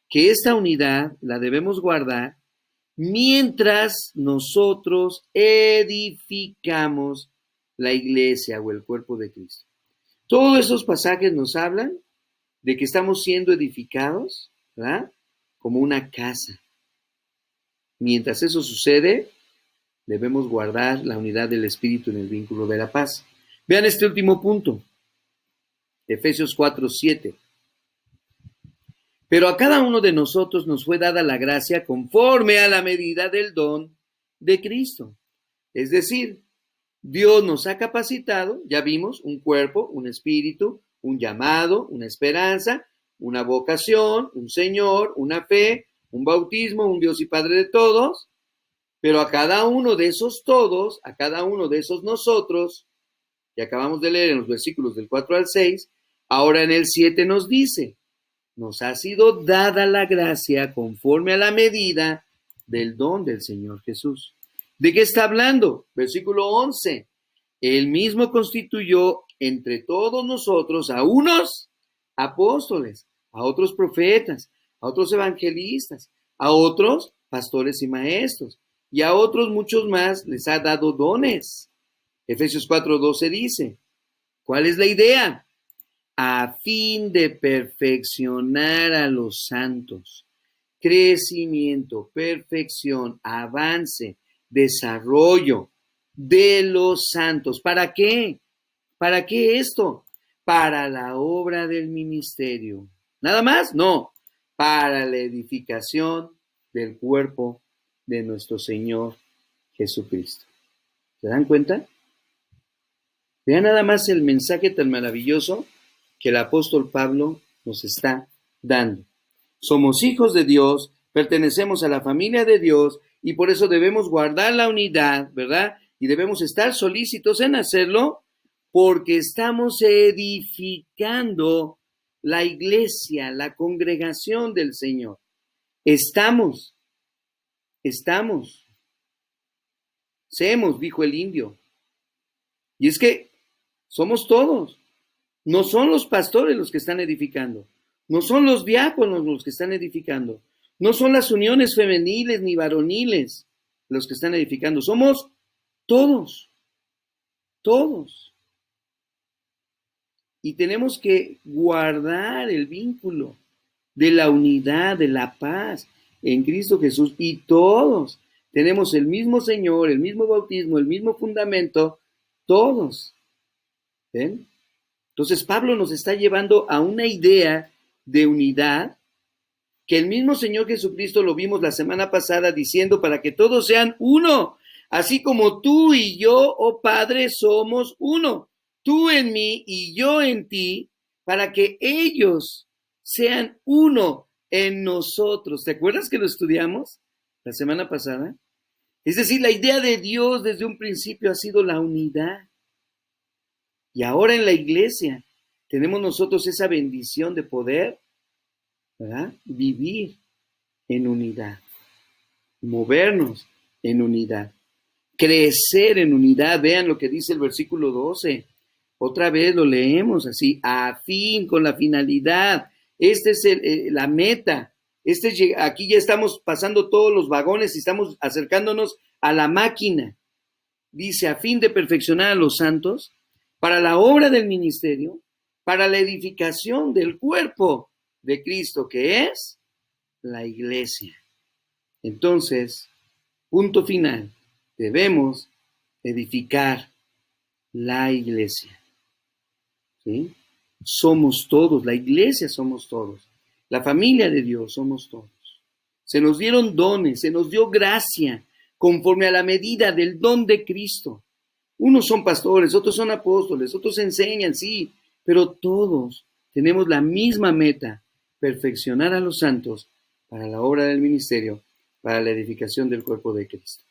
Speaker 1: que esta unidad la debemos guardar mientras nosotros edificamos la iglesia o el cuerpo de Cristo. Todos esos pasajes nos hablan de que estamos siendo edificados, ¿verdad? Como una casa. Mientras eso sucede, debemos guardar la unidad del Espíritu en el vínculo de la paz. Vean este último punto, Efesios 4:7. Pero a cada uno de nosotros nos fue dada la gracia conforme a la medida del don de Cristo. Es decir, Dios nos ha capacitado, ya vimos, un cuerpo, un espíritu, un llamado, una esperanza, una vocación, un Señor, una fe, un bautismo, un Dios y Padre de todos, pero a cada uno de esos todos, a cada uno de esos nosotros, que acabamos de leer en los versículos del 4 al 6, ahora en el 7 nos dice, nos ha sido dada la gracia conforme a la medida del don del Señor Jesús. ¿De qué está hablando? Versículo 11. Él mismo constituyó entre todos nosotros a unos apóstoles, a otros profetas, a otros evangelistas, a otros pastores y maestros, y a otros muchos más les ha dado dones. Efesios 4:12 dice, ¿cuál es la idea? A fin de perfeccionar a los santos. Crecimiento, perfección, avance, desarrollo de los santos. ¿Para qué? ¿Para qué esto? Para la obra del ministerio. ¿Nada más? No. Para la edificación del cuerpo de nuestro Señor Jesucristo. ¿Se dan cuenta? Vean nada más el mensaje tan maravilloso que el apóstol Pablo nos está dando. Somos hijos de Dios, pertenecemos a la familia de Dios y por eso debemos guardar la unidad, ¿verdad? Y debemos estar solícitos en hacerlo porque estamos edificando la iglesia, la congregación del Señor. Estamos. Semos, dijo el indio. Y es que somos todos. No son los pastores los que están edificando. No son los diáconos los que están edificando. No son las uniones femeniles ni varoniles los que están edificando. Somos todos. Todos. Y tenemos que guardar el vínculo de la unidad, de la paz en Cristo Jesús. Y todos tenemos el mismo Señor, el mismo bautismo, el mismo fundamento, todos. ¿Ven? Entonces Pablo nos está llevando a una idea de unidad que el mismo Señor Jesucristo lo vimos la semana pasada diciendo para que todos sean uno, así como tú y yo, oh Padre, somos uno, tú en mí y yo en ti, para que ellos sean uno en nosotros. ¿Te acuerdas que lo estudiamos la semana pasada? Es decir, la idea de Dios desde un principio ha sido la unidad. Y ahora en la iglesia tenemos nosotros esa bendición de poder, ¿verdad?, vivir en unidad, movernos en unidad, crecer en unidad. Vean lo que dice el versículo 12. Otra vez lo leemos así, a fin, con la finalidad. Esta es la meta. Aquí ya estamos pasando todos los vagones y estamos acercándonos a la máquina. Dice, a fin de perfeccionar a los santos, para la obra del ministerio, para la edificación del cuerpo de Cristo, que es la iglesia. Entonces, punto final, debemos edificar la iglesia. ¿Sí? Somos todos, la iglesia somos todos, la familia de Dios somos todos. Se nos dieron dones, se nos dio gracia conforme a la medida del don de Cristo. Unos son pastores, otros son apóstoles, otros enseñan, sí, pero todos tenemos la misma meta, perfeccionar a los santos para la obra del ministerio, para la edificación del cuerpo de Cristo.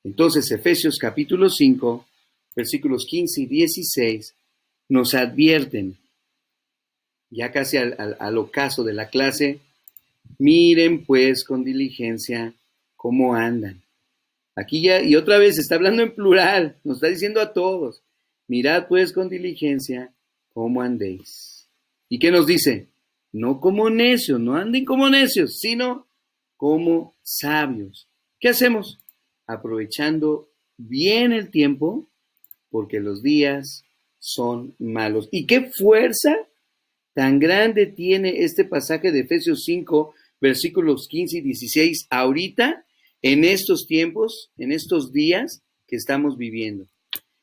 Speaker 1: Entonces, Efesios capítulo 5, versículos 15 y 16, nos advierten, ya casi al ocaso de la clase, miren pues con diligencia cómo andan. Aquí ya, y otra vez está hablando en plural, nos está diciendo a todos, mirad pues con diligencia cómo andéis. ¿Y qué nos dice? No como necios, no anden como necios, sino como sabios. ¿Qué hacemos? Aprovechando bien el tiempo, porque los días son malos. ¿Y qué fuerza tan grande tiene este pasaje de Efesios 5, versículos 15 y 16 ahorita, en estos tiempos, en estos días que estamos viviendo?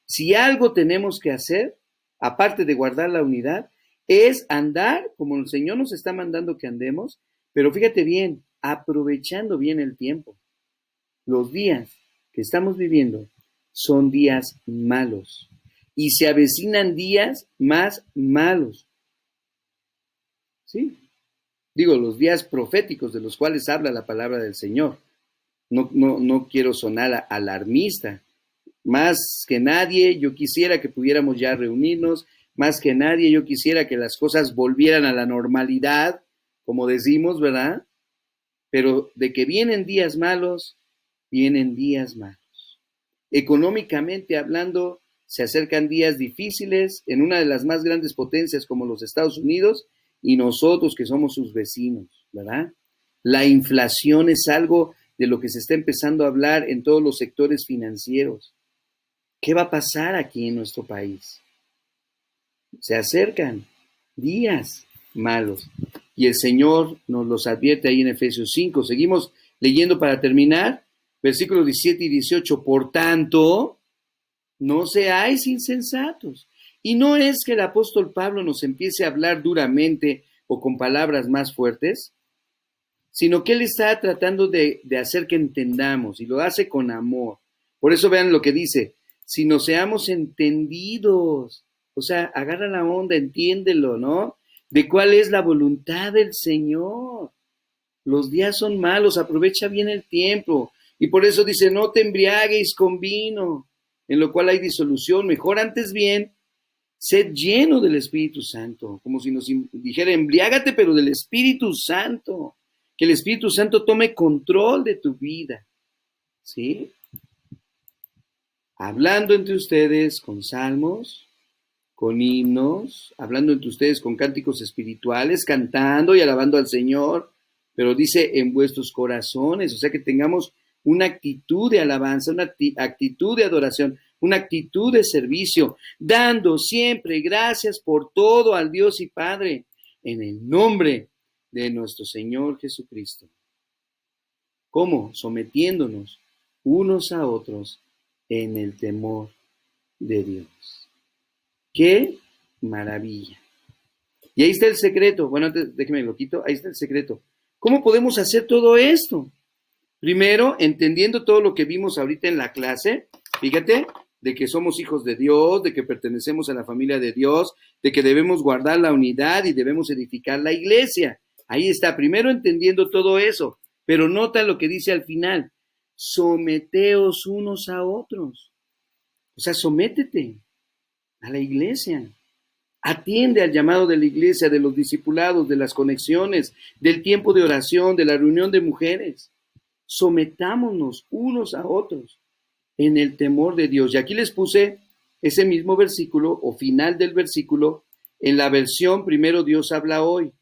Speaker 1: Si algo tenemos que hacer, aparte de guardar la unidad, es andar como el Señor nos está mandando que andemos, pero fíjate bien, aprovechando bien el tiempo. Los días que estamos viviendo son días malos y se avecinan días más malos. ¿Sí? Digo, los días proféticos de los cuales habla la palabra del Señor. No quiero sonar alarmista. Más que nadie, yo quisiera que pudiéramos ya reunirnos. Más que nadie, yo quisiera que las cosas volvieran a la normalidad, como decimos, ¿verdad? Pero de que vienen días malos, vienen días malos. Económicamente hablando, se acercan días difíciles en una de las más grandes potencias como los Estados Unidos y nosotros que somos sus vecinos, ¿verdad? La inflación es algo de lo que se está empezando a hablar en todos los sectores financieros. ¿Qué va a pasar aquí en nuestro país? Se acercan días malos y el Señor nos los advierte ahí en Efesios 5. Seguimos leyendo para terminar, versículos 17 y 18. Por tanto, no seáis insensatos. Y no es que el apóstol Pablo nos empiece a hablar duramente o con palabras más fuertes, sino que él está tratando de hacer que entendamos y lo hace con amor. Por eso vean lo que dice, si no seamos entendidos, o sea, agarra la onda, entiéndelo, ¿no? De cuál es la voluntad del Señor. Los días son malos, aprovecha bien el tiempo. Y por eso dice, no te embriaguéis con vino, en lo cual hay disolución, mejor antes bien, sed lleno del Espíritu Santo, como si nos dijera, embriágate, pero del Espíritu Santo, que el Espíritu Santo tome control de tu vida, ¿sí? Hablando entre ustedes con salmos, con himnos, hablando entre ustedes con cánticos espirituales, cantando y alabando al Señor, pero dice en vuestros corazones, o sea que tengamos una actitud de alabanza, una actitud de adoración, una actitud de servicio, dando siempre gracias por todo al Dios y Padre, en el nombre de nuestro Señor Jesucristo. ¿Cómo? Sometiéndonos unos a otros en el temor de Dios. ¡Qué maravilla! Y ahí está el secreto. Bueno, antes déjeme lo quito. Ahí está el secreto. ¿Cómo podemos hacer todo esto? Primero, entendiendo todo lo que vimos ahorita en la clase, fíjate, de que somos hijos de Dios, de que pertenecemos a la familia de Dios, de que debemos guardar la unidad y debemos edificar la iglesia. Ahí está, primero entendiendo todo eso, pero nota lo que dice al final, someteos unos a otros. O sea, sométete a la iglesia. Atiende al llamado de la iglesia, de los discipulados, de las conexiones, del tiempo de oración, de la reunión de mujeres. Sometámonos unos a otros en el temor de Dios. Y aquí les puse ese mismo versículo o final del versículo en la versión Primero Dios habla hoy.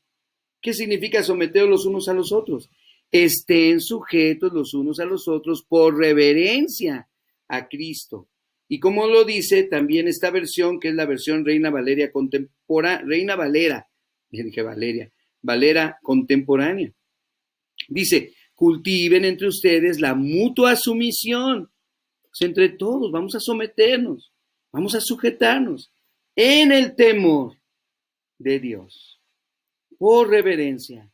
Speaker 1: ¿Qué significa someteros los unos a los otros? Estén sujetos los unos a los otros por reverencia a Cristo. Y como lo dice también esta versión, que es la versión Reina Valeria contemporánea, Reina Valera, ya dije Valeria, Valera contemporánea. Dice, cultiven entre ustedes la mutua sumisión. Pues entre todos vamos a someternos, vamos a sujetarnos en el temor de Dios, por reverencia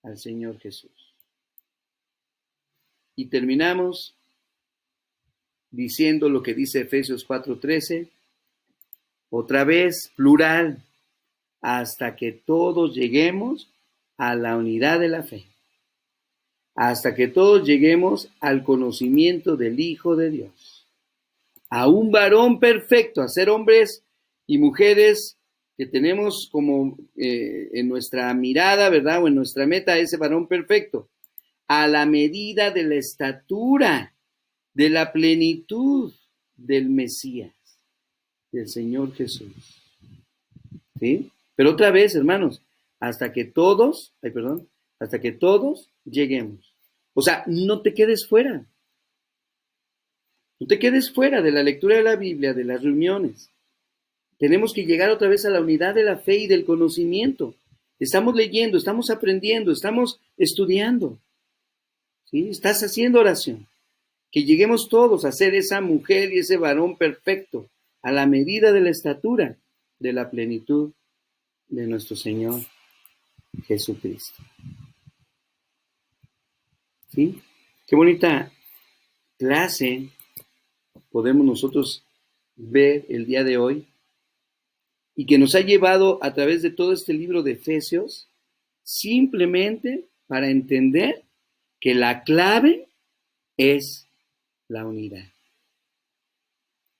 Speaker 1: al Señor Jesús. Y terminamos diciendo lo que dice Efesios 4:13, otra vez, plural, hasta que todos lleguemos a la unidad de la fe, hasta que todos lleguemos al conocimiento del Hijo de Dios, a un varón perfecto, a ser hombres y mujeres que tenemos como en nuestra mirada, ¿verdad? O en nuestra meta, ese varón perfecto, a la medida de la estatura de la plenitud del Mesías, del Señor Jesús. ¿Sí? Pero otra vez, hermanos, hasta que todos lleguemos. O sea, no te quedes fuera. No te quedes fuera de la lectura de la Biblia, de las reuniones. Tenemos que llegar otra vez a la unidad de la fe y del conocimiento. Estamos leyendo, estamos aprendiendo, estamos estudiando. ¿Sí? Estás haciendo oración. Que lleguemos todos a ser esa mujer y ese varón perfecto, a la medida de la estatura de la plenitud de nuestro Señor Jesucristo. ¿Sí? Qué bonita clase podemos nosotros ver el día de hoy y que nos ha llevado a través de todo este libro de Efesios simplemente para entender que la clave es la unidad.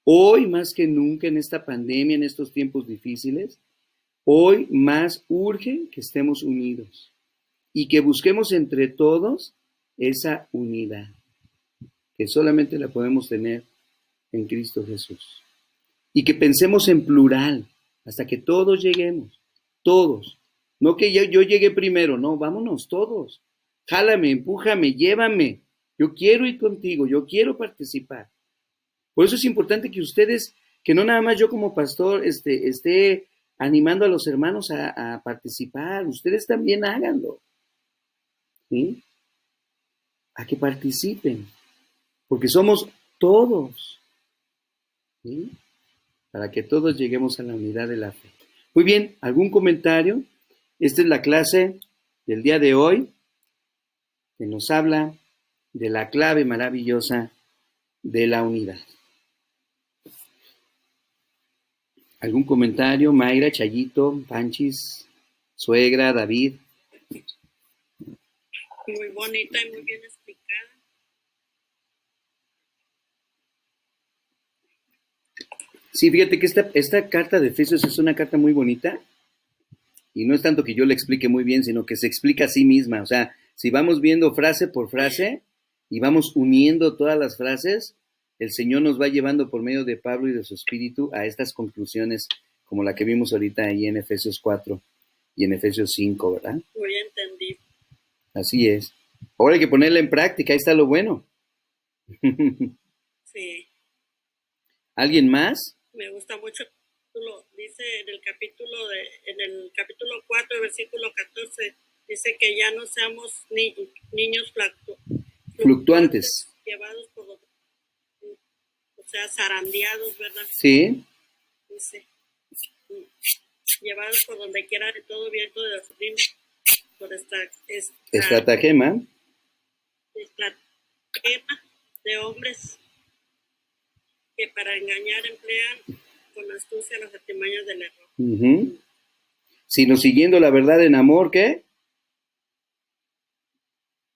Speaker 1: Hoy más que nunca en esta pandemia, en estos tiempos difíciles, hoy más urge que estemos unidos y que busquemos entre todos esa unidad, que solamente la podemos tener en Cristo Jesús. Y que pensemos en plural, hasta que todos lleguemos, todos. No que yo llegue primero, no, vámonos todos. Jálame, empújame, llévame. Yo quiero ir contigo, yo quiero participar. Por eso es importante que ustedes, que no nada más yo como pastor esté animando a los hermanos a participar, ustedes también háganlo. ¿Sí? A que participen, porque somos todos. ¿Sí? Para que todos lleguemos a la unidad de la fe. Muy bien, ¿algún comentario? Esta es la clase del día de hoy, que nos habla de la clave maravillosa de la unidad. ¿Algún comentario? Mayra, Chayito, Panchis, Suegra, David.
Speaker 2: Muy bonita y muy bien explicada.
Speaker 1: Sí, fíjate que esta carta de Efesios es una carta muy bonita y no es tanto que yo le explique muy bien, sino que se explica a sí misma. O sea, si vamos viendo frase por frase y vamos uniendo todas las frases, el Señor nos va llevando por medio de Pablo y de su Espíritu a estas conclusiones como la que vimos ahorita ahí en Efesios 4 y en Efesios 5, ¿verdad?
Speaker 2: Muy entendido.
Speaker 1: Así es. Ahora hay que ponerla en práctica, ahí está lo bueno.
Speaker 2: Sí.
Speaker 1: ¿Alguien más?
Speaker 2: Me gusta mucho. Dice en el capítulo 4, versículo 14, dice que ya no seamos niños
Speaker 1: Fluctuantes.
Speaker 2: Llevados por los, o sea, zarandeados, ¿verdad?
Speaker 1: Sí,
Speaker 2: Dice, llevados por donde quiera de todo viento de doctrina, por
Speaker 1: estratagema
Speaker 2: de hombres que para engañar emplean con astucia las artimañas del error.
Speaker 1: Ujú. Sino siguiendo la verdad en amor, ¿qué?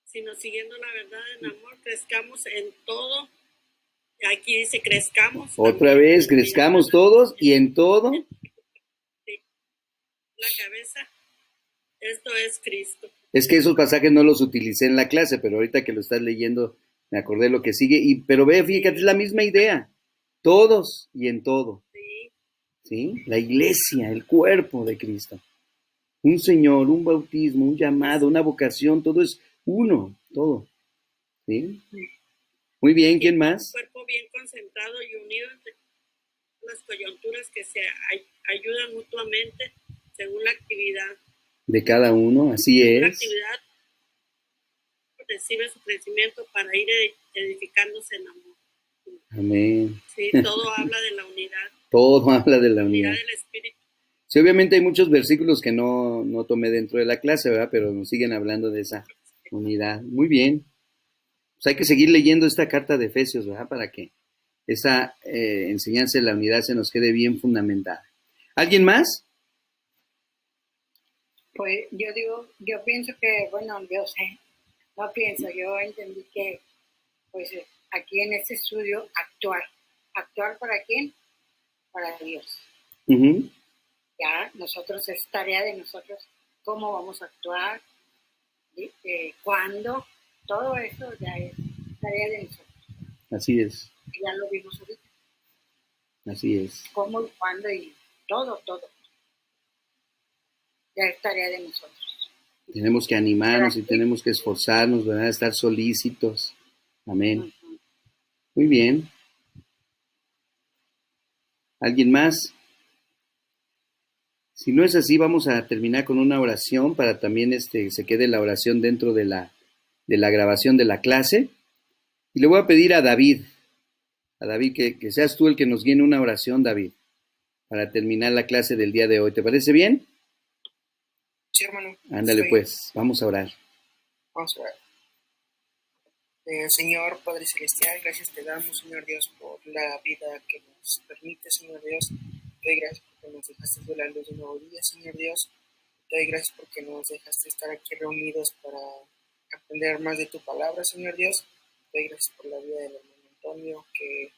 Speaker 2: Sino siguiendo la verdad en amor, crezcamos en todo. Aquí dice crezcamos.
Speaker 1: Otra vez, crezcamos todos y en todo.
Speaker 2: Sí. La cabeza, esto es Cristo.
Speaker 1: Es que esos pasajes no los utilicé en la clase, pero ahorita que lo estás leyendo me acordé lo que sigue. Pero ve, fíjate, es la misma idea. Todos y en todo.
Speaker 2: Sí.
Speaker 1: ¿Sí? La iglesia, el cuerpo de Cristo. Un Señor, un bautismo, un llamado, una vocación, todo es uno, todo. ¿Sí? Muy bien, ¿quién más?
Speaker 2: Un cuerpo bien concentrado y unido entre las coyunturas que se ayudan mutuamente según la actividad.
Speaker 1: De cada uno, así
Speaker 2: según la
Speaker 1: es.
Speaker 2: actividad recibe su crecimiento para ir edificándose en amor.
Speaker 1: Amén.
Speaker 2: Sí, todo habla de la unidad.
Speaker 1: Todo habla de la
Speaker 2: Unidad
Speaker 1: unidad.
Speaker 2: del Espíritu.
Speaker 1: Sí, obviamente hay muchos versículos que no tomé dentro de la clase, ¿verdad? Pero nos siguen hablando de esa unidad. Muy bien. Pues hay que seguir leyendo esta carta de Efesios, ¿verdad? Para que esa enseñanza de la unidad se nos quede bien fundamentada. ¿Alguien más?
Speaker 3: Pues yo pienso que, bueno, yo sé, no pienso, yo entendí que, pues aquí en este estudio, actuar ¿para quién? Para Dios.
Speaker 1: Uh-huh.
Speaker 3: Ya, nosotros, es tarea de nosotros, cómo vamos a actuar, cuándo, todo eso ya es tarea de nosotros.
Speaker 1: Así es.
Speaker 3: Ya lo vimos ahorita.
Speaker 1: Así es.
Speaker 3: Cómo, cuándo y todo. Ya es tarea de nosotros.
Speaker 1: Tenemos que animarnos y tenemos que esforzarnos, ¿verdad? Estar solícitos. Amén.
Speaker 3: Uh-huh.
Speaker 1: Muy bien. ¿Alguien más? Si no es así, vamos a terminar con una oración para también se quede la oración dentro de la grabación de la clase. Y le voy a pedir a David que seas tú el que nos guíe en una oración, David, para terminar la clase del día de hoy. ¿Te parece bien?
Speaker 4: Sí, hermano.
Speaker 1: Ándale pues, vamos a orar.
Speaker 4: Vamos a orar. Señor Padre Celestial, gracias te damos, Señor Dios, por la vida que nos permite, Señor Dios. Te doy gracias porque nos dejaste ver la luz de un nuevo día, Señor Dios. Te doy gracias porque nos dejaste estar aquí reunidos para aprender más de tu palabra, Señor Dios. Te doy gracias por la vida del hermano Antonio, que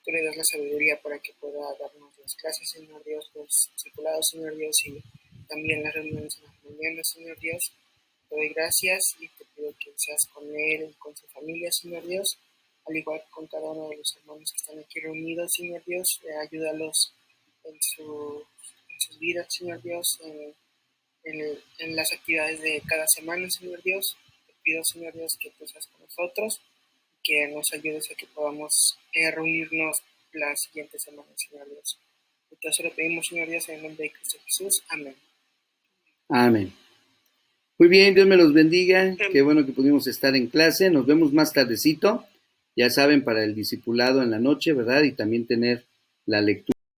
Speaker 4: tú le das la sabiduría para que pueda darnos las clases, Señor Dios, los circulados, Señor Dios, y también las reuniones en las mañanas, Señor Dios. Te doy gracias y te pido que seas con él y con su familia, Señor Dios, al igual que con cada uno de los hermanos que están aquí reunidos, Señor Dios. Ayúdalos en sus vidas, Señor Dios, en las actividades de cada semana, Señor Dios. Te pido, Señor Dios, que tú seas con nosotros y que nos ayudes a que podamos reunirnos las siguientes semanas, Señor Dios. Entonces le pedimos, Señor Dios, en el nombre de Cristo Jesús. Amén.
Speaker 1: Amén. Muy bien, Dios me los bendiga. Qué bueno que pudimos estar en clase. Nos vemos más tardecito. Ya saben, para el discipulado en la noche, ¿verdad? Y también tener la lectura.